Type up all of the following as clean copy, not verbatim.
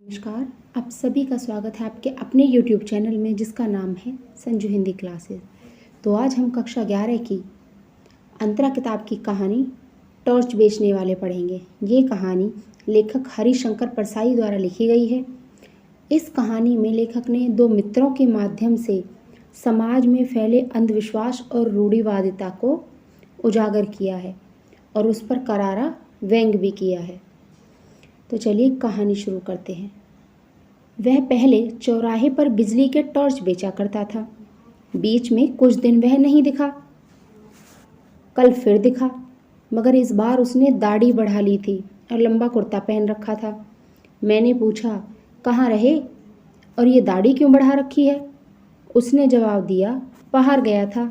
नमस्कार। आप सभी का स्वागत है आपके अपने YouTube चैनल में जिसका नाम है संजू हिंदी क्लासेस। तो आज हम कक्षा 11 की अंतरा किताब की कहानी टॉर्च बेचने वाले पढ़ेंगे। ये कहानी लेखक हरिशंकर परसाई द्वारा लिखी गई है। इस कहानी में लेखक ने दो मित्रों के माध्यम से समाज में फैले अंधविश्वास और रूढ़िवादिता को उजागर किया है और उस पर करारा व्यंग्य भी किया है। तो चलिए कहानी शुरू करते हैं। वह पहले चौराहे पर बिजली के टॉर्च बेचा करता था। बीच में कुछ दिन वह नहीं दिखा। कल फिर दिखा, मगर इस बार उसने दाढ़ी बढ़ा ली थी और लंबा कुर्ता पहन रखा था। मैंने पूछा, कहाँ रहे और ये दाढ़ी क्यों बढ़ा रखी है? उसने जवाब दिया, बाहर गया था।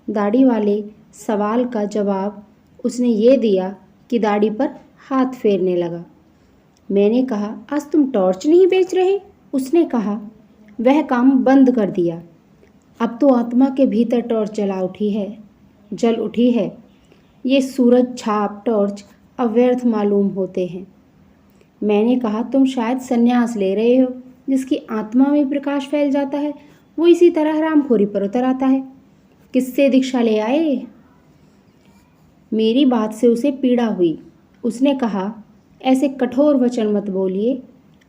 दाढ़ी वाले सवाल का जवाब उसने ये दिया कि दाढ़ी पर हाथ फेरने लगा। मैंने कहा, आज तुम टॉर्च नहीं बेच रहे? उसने कहा, वह काम बंद कर दिया। अब तो आत्मा के भीतर टॉर्च जल उठी है। ये सूरज छाप टॉर्च अव्यर्थ मालूम होते हैं। मैंने कहा, तुम शायद संन्यास ले रहे हो। जिसकी आत्मा में प्रकाश फैल जाता है वो इसी तरह हरामखोरी पर उतर आता है। किससे दीक्षा ले आए? मेरी बात से उसे पीड़ा हुई। उसने कहा, ऐसे कठोर वचन मत बोलिए।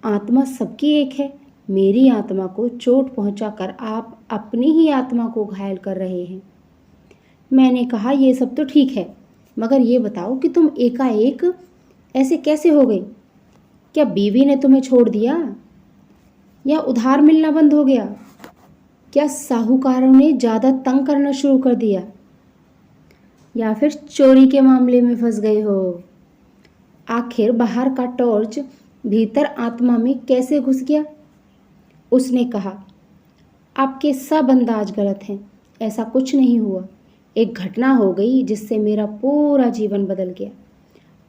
आत्मा सबकी एक है। मेरी आत्मा को चोट पहुंचाकर आप अपनी ही आत्मा को घायल कर रहे हैं। मैंने कहा, ये सब तो ठीक है, मगर ये बताओ कि तुम एकाएक ऐसे कैसे हो गई? क्या बीवी ने तुम्हें छोड़ दिया या उधार मिलना बंद हो गया? क्या साहूकारों ने ज़्यादा तंग करना शुरू कर दिया या फिर चोरी के मामले में फंस गए हो? आखिर बाहर का टॉर्च भीतर आत्मा में कैसे घुस गया? उसने कहा, आपके सब अंदाज गलत हैं। ऐसा कुछ नहीं हुआ। एक घटना हो गई जिससे मेरा पूरा जीवन बदल गया।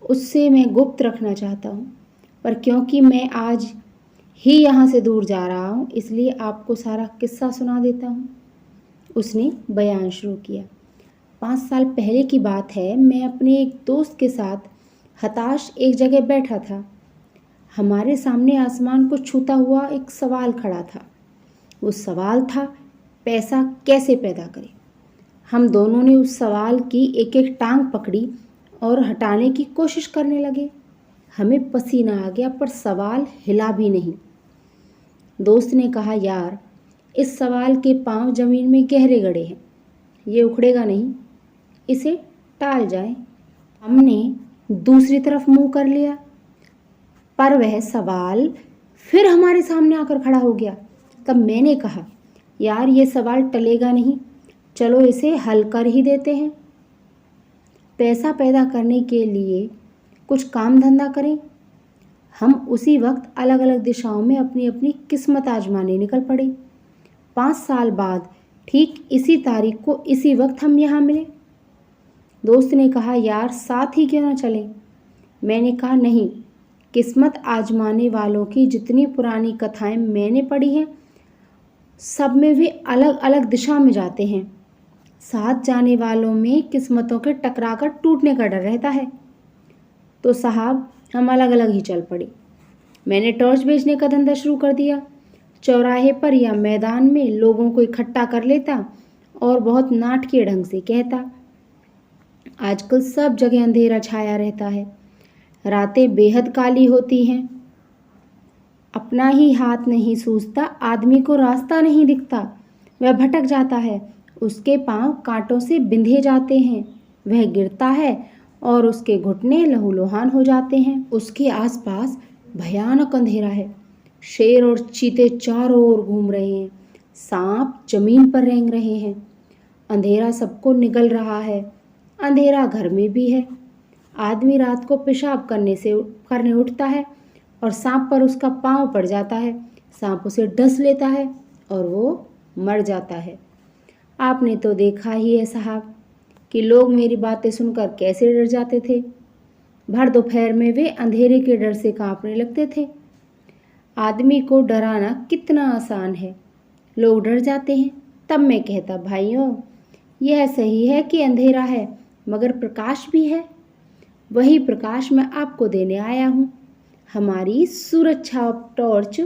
उससे मैं गुप्त रखना चाहता हूँ, पर क्योंकि मैं आज ही यहाँ से दूर जा रहा हूँ इसलिए आपको सारा किस्सा सुना देता हूँ। उसने बयान शुरू किया। 5 साल पहले की बात है। मैं अपने एक दोस्त के साथ हताश एक जगह बैठा था। हमारे सामने आसमान को छूता हुआ एक सवाल खड़ा था। वो सवाल था, पैसा कैसे पैदा करें? हम दोनों ने उस सवाल की एक एक टांग पकड़ी और हटाने की कोशिश करने लगे। हमें पसीना आ गया पर सवाल हिला भी नहीं। दोस्त ने कहा, यार, इस सवाल के पांव जमीन में गहरे गड़े हैं, ये उखड़ेगा नहीं, इसे टाल जाए। हमने दूसरी तरफ मुंह कर लिया, पर वह सवाल फिर हमारे सामने आकर खड़ा हो गया। तब मैंने कहा, यार, ये सवाल टलेगा नहीं, चलो इसे हल कर ही देते हैं। पैसा पैदा करने के लिए कुछ काम धंधा करें। हम उसी वक्त अलग अलग दिशाओं में अपनी अपनी किस्मत आजमाने निकल पड़े। 5 साल बाद ठीक इसी तारीख को इसी वक्त हम यहाँ मिले। दोस्त ने कहा, यार, साथ ही क्यों ना चलें? मैंने कहा, नहीं, किस्मत आजमाने वालों की जितनी पुरानी कथाएं मैंने पढ़ी हैं सब में वे अलग अलग दिशा में जाते हैं। साथ जाने वालों में किस्मतों के टकराकर टूटने का डर रहता है। तो साहब, हम अलग अलग ही चल पड़े। मैंने टॉर्च बेचने का धंधा शुरू कर दिया। चौराहे पर या मैदान में लोगों को इकट्ठा कर लेता और बहुत नाटकीय ढंग से कहता, आजकल सब जगह अंधेरा छाया रहता है, रातें बेहद काली होती हैं, अपना ही हाथ नहीं सूझता, आदमी को रास्ता नहीं दिखता, वह भटक जाता है, उसके पांव कांटों से बिंधे जाते हैं, वह गिरता है और उसके घुटने लहूलुहान हो जाते हैं। उसके आसपास भयानक अंधेरा है। शेर और चीते चारों ओर घूम रहे हैं, सांप जमीन पर रेंग रहे हैं। अंधेरा सबको निगल रहा है। अंधेरा घर में भी है। आदमी रात को पेशाब करने उठता है और सांप पर उसका पांव पड़ जाता है। सांप उसे डस लेता है और वो मर जाता है। आपने तो देखा ही है साहब कि लोग मेरी बातें सुनकर कैसे डर जाते थे। भर दोपहर में वे अंधेरे के डर से कांपने लगते थे। आदमी को डराना कितना आसान है। लोग डर जाते हैं। तब मैं कहता, भाइयों, यह सही है कि अंधेरा है मगर प्रकाश भी है। वही प्रकाश मैं आपको देने आया हूँ। हमारी सूरज छाप टॉर्च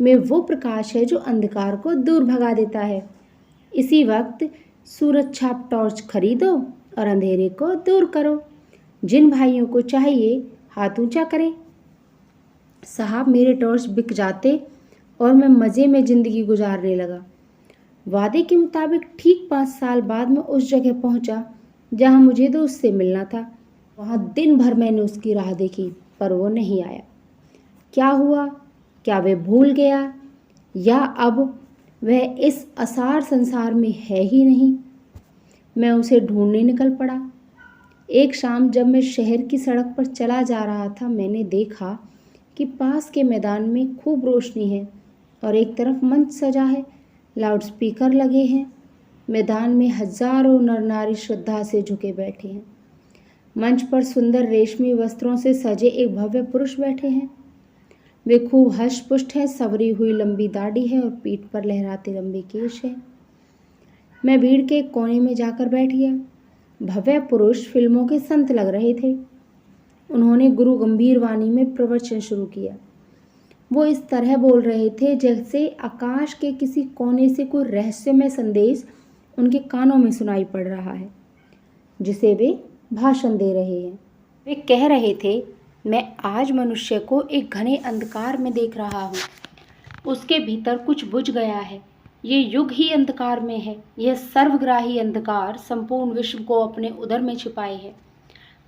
में वो प्रकाश है जो अंधकार को दूर भगा देता है। इसी वक्त सूरज छाप टॉर्च खरीदो और अंधेरे को दूर करो। जिन भाइयों को चाहिए हाथ ऊंचा करें। साहब, मेरे टॉर्च बिक जाते और मैं मज़े में ज़िंदगी गुजारने लगा। वादे के मुताबिक ठीक 5 साल बाद मैं उस जगह पहुंचा जहां मुझे दोस्त से मिलना था। वहां दिन भर मैंने उसकी राह देखी, पर वो नहीं आया। क्या हुआ? क्या वह भूल गया, या अब वह इस असार संसार में है ही नहीं? मैं उसे ढूंढने निकल पड़ा। एक शाम जब मैं शहर की सड़क पर चला जा रहा था, मैंने देखा कि पास के मैदान में खूब रोशनी है और एक तरफ मंच सजा है, लाउडस्पीकर लगे हैं। मैदान में हजारों नर नारी श्रद्धा से झुके बैठे हैं। मंच पर सुंदर रेशमी वस्त्रों से सजे एक भव्य पुरुष बैठे हैं। वे खूब हष्ट पुष्ट हैं, संवरी हुई लंबी दाढ़ी है और पीठ पर लहराते लंबे केश है। मैं भीड़ के एक कोने में जाकर बैठ गया। भव्य पुरुष फिल्मों के संत लग रहे थे। उन्होंने गुरु गंभीर वाणी में प्रवचन शुरू किया। वो इस तरह बोल रहे थे जैसे आकाश के किसी कोने से कोई रहस्यमय संदेश उनके कानों में सुनाई पड़ रहा है, जिसे वे भाषण दे रहे हैं। वे कह रहे थे, मैं आज मनुष्य को एक घने अंधकार में देख रहा हूँ। उसके भीतर कुछ बुझ गया है। ये युग ही अंधकार में है। यह सर्वग्राही अंधकार संपूर्ण विश्व को अपने उदर में छिपाए है।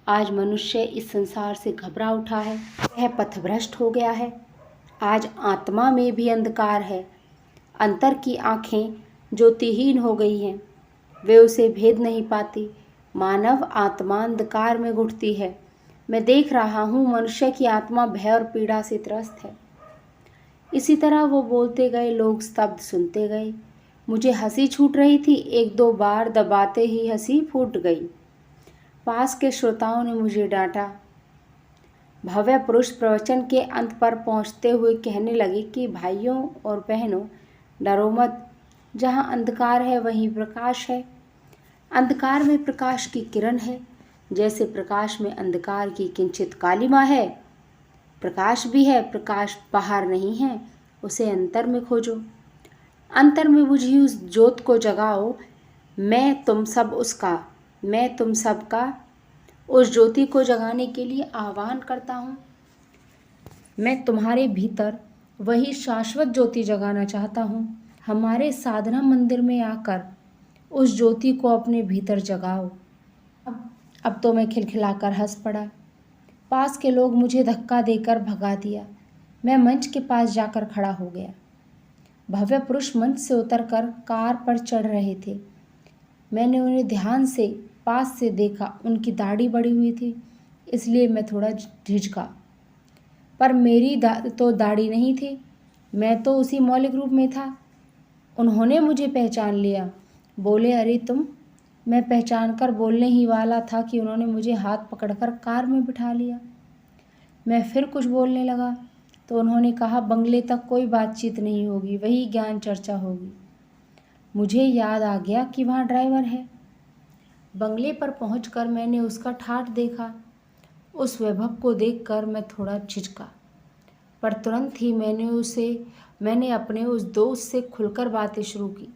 आज मनुष्य इस संसार से घबरा उठा है। वह पथभ्रष्ट हो गया है। आज आत्मा में भी अंधकार है। अंतर की आँखें ज्योतिहीन हो गई हैं। वे उसे भेद नहीं पाती। मानव आत्मा अंधकार में घुटती है। मैं देख रहा हूँ मनुष्य की आत्मा भय और पीड़ा से त्रस्त है। इसी तरह वो बोलते गए, लोग स्तब्ध सुनते गए। मुझे हंसी छूट रही थी। 1-2 बार दबाते ही हंसी फूट गई। पास के श्रोताओं ने मुझे डांटा। भव्य पुरुष प्रवचन के अंत पर पहुंचते हुए कहने लगे कि भाइयों और बहनों, डरो मत। जहां अंधकार है वहीं प्रकाश है। अंधकार में प्रकाश की किरण है। जैसे प्रकाश में अंधकार की किंचित कालिमा है, प्रकाश भी है। प्रकाश बाहर नहीं है, उसे अंतर में खोजो। अंतर में बुझी उस ज्योत को जगाओ। मैं तुम सब का उस ज्योति को जगाने के लिए आह्वान करता हूँ। मैं तुम्हारे भीतर वही शाश्वत ज्योति जगाना चाहता हूँ। हमारे साधना मंदिर में आकर उस ज्योति को अपने भीतर जगाओ। अब तो मैं खिलखिलाकर हंस पड़ा। पास के लोग मुझे धक्का देकर भगा दिया। मैं मंच के पास जाकर खड़ा हो गया। भव्य पुरुष मंच से उतरकर कार पर चढ़ रहे थे। मैंने उन्हें ध्यान से पास से देखा। उनकी दाढ़ी बढ़ी हुई थी, इसलिए मैं थोड़ा झिझका। पर मेरी तो दाढ़ी नहीं थी। मैं तो उसी मौलिक रूप में था। उन्होंने मुझे पहचान लिया। बोले, अरे तुम। मैं पहचान कर बोलने ही वाला था कि उन्होंने मुझे हाथ पकड़कर कार में बिठा लिया। मैं फिर कुछ बोलने लगा तो उन्होंने कहा, बंगले तक कोई बातचीत नहीं होगी, वही ज्ञान चर्चा होगी। मुझे याद आ गया कि वहाँ ड्राइवर है। बंगले पर पहुंचकर मैंने उसका ठाठ देखा। उस वैभव को देखकर मैं थोड़ा झिझका, पर तुरंत ही मैंने अपने उस दोस्त से खुलकर बातें शुरू की।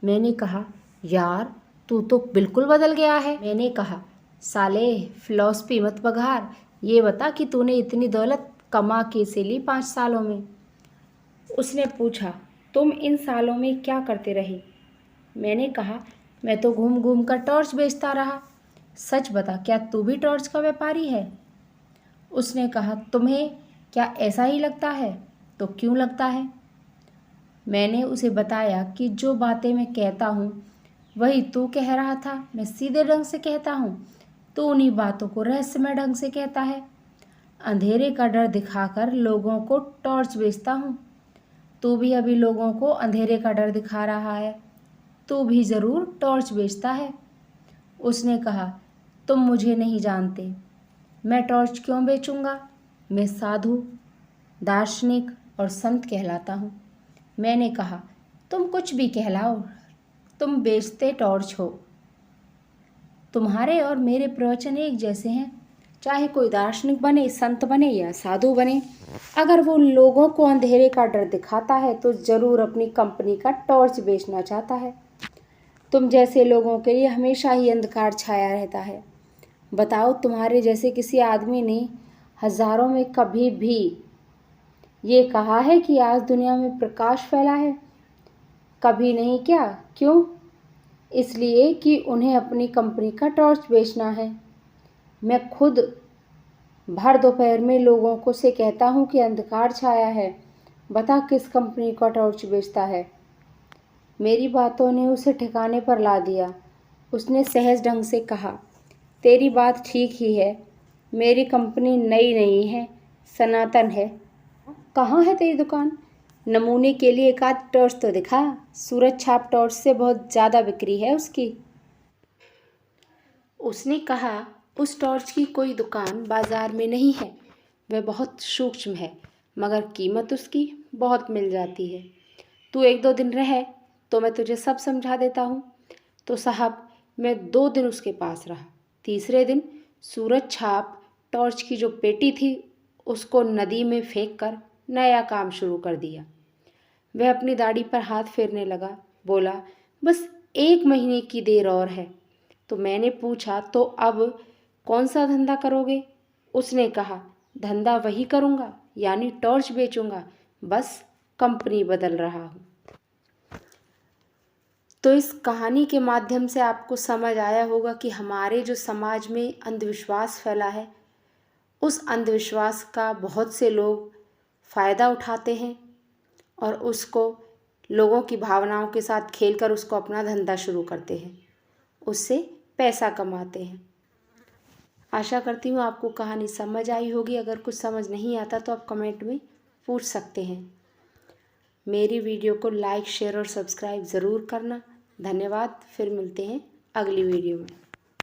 मैंने कहा, यार तू तो बिल्कुल बदल गया है। मैंने कहा, साले फिलॉसफी मत बघार। ये बता कि तूने इतनी दौलत कमा कैसे ली 5 सालों में। उसने पूछा, तुम इन सालों में क्या करते रहे? मैंने कहा, मैं तो घूम घूम कर टॉर्च बेचता रहा। सच बता, क्या तू भी टॉर्च का व्यापारी है? उसने कहा, तुम्हें क्या ऐसा ही लगता है? तो क्यों लगता है? मैंने उसे बताया कि जो बातें मैं कहता हूँ वही तू कह रहा था। मैं सीधे ढंग से कहता हूँ, तू उन्हीं बातों को रहस्यमय ढंग से कहता है। अंधेरे का डर दिखाकर लोगों को टॉर्च बेचता हूँ। तू भी अभी लोगों को अंधेरे का डर दिखा रहा है। तू भी ज़रूर टॉर्च बेचता है। उसने कहा, तुम मुझे नहीं जानते। मैं टॉर्च क्यों बेचूंगा? मैं साधु, दार्शनिक और संत कहलाता हूँ। मैंने कहा, तुम कुछ भी कहलाओ, तुम बेचते टॉर्च हो। तुम्हारे और मेरे प्रवचन एक जैसे हैं। चाहे कोई दार्शनिक बने, संत बने या साधु बने, अगर वो लोगों को अंधेरे का डर दिखाता है तो ज़रूर अपनी कंपनी का टॉर्च बेचना चाहता है। तुम जैसे लोगों के लिए हमेशा ही अंधकार छाया रहता है। बताओ, तुम्हारे जैसे किसी आदमी ने हजारों में कभी भी ये कहा है कि आज दुनिया में प्रकाश फैला है? कभी नहीं क्या? क्यों? इसलिए कि उन्हें अपनी कंपनी का टॉर्च बेचना है। मैं खुद भर दोपहर में लोगों को से कहता हूँ कि अंधकार छाया है, बता किस कंपनी का टॉर्च बेचता है। मेरी बातों ने उसे ठिकाने पर ला दिया। उसने सहज ढंग से कहा, तेरी बात ठीक ही है, मेरी कंपनी नई नहीं है, सनातन है। कहाँ है तेरी दुकान? नमूने के लिए एक आध टॉर्च तो दिखा। सूरज छाप टॉर्च से बहुत ज़्यादा बिक्री है उसकी। उसने कहा, उस टॉर्च की कोई दुकान बाजार में नहीं है, वह बहुत सूक्ष्म है, मगर कीमत उसकी बहुत मिल जाती है। तू 1-2 दिन रहे तो मैं तुझे सब समझा देता हूँ। तो साहब, मैं 2 दिन उसके पास रहा। तीसरे दिन सूरज छाप टॉर्च की जो पेटी थी उसको नदी में फेंक कर नया काम शुरू कर दिया। वह अपनी दाढ़ी पर हाथ फेरने लगा, बोला, बस 1 महीने की देर और है। तो मैंने पूछा, तो अब कौन सा धंधा करोगे? उसने कहा, धंधा वही करूँगा, यानी टॉर्च बेचूंगा, बस कंपनी बदल रहा हूँ। तो इस कहानी के माध्यम से आपको समझ आया होगा कि हमारे जो समाज में अंधविश्वास फैला है, उस अंधविश्वास का बहुत से लोग फ़ायदा उठाते हैं और उसको लोगों की भावनाओं के साथ खेलकर उसको अपना धंधा शुरू करते हैं, उससे पैसा कमाते हैं। आशा करती हूँ आपको कहानी समझ आई होगी। अगर कुछ समझ नहीं आता तो आप कमेंट में पूछ सकते हैं। मेरी वीडियो को लाइक, शेयर और सब्सक्राइब ज़रूर करना। धन्यवाद। फिर मिलते हैं अगली वीडियो में।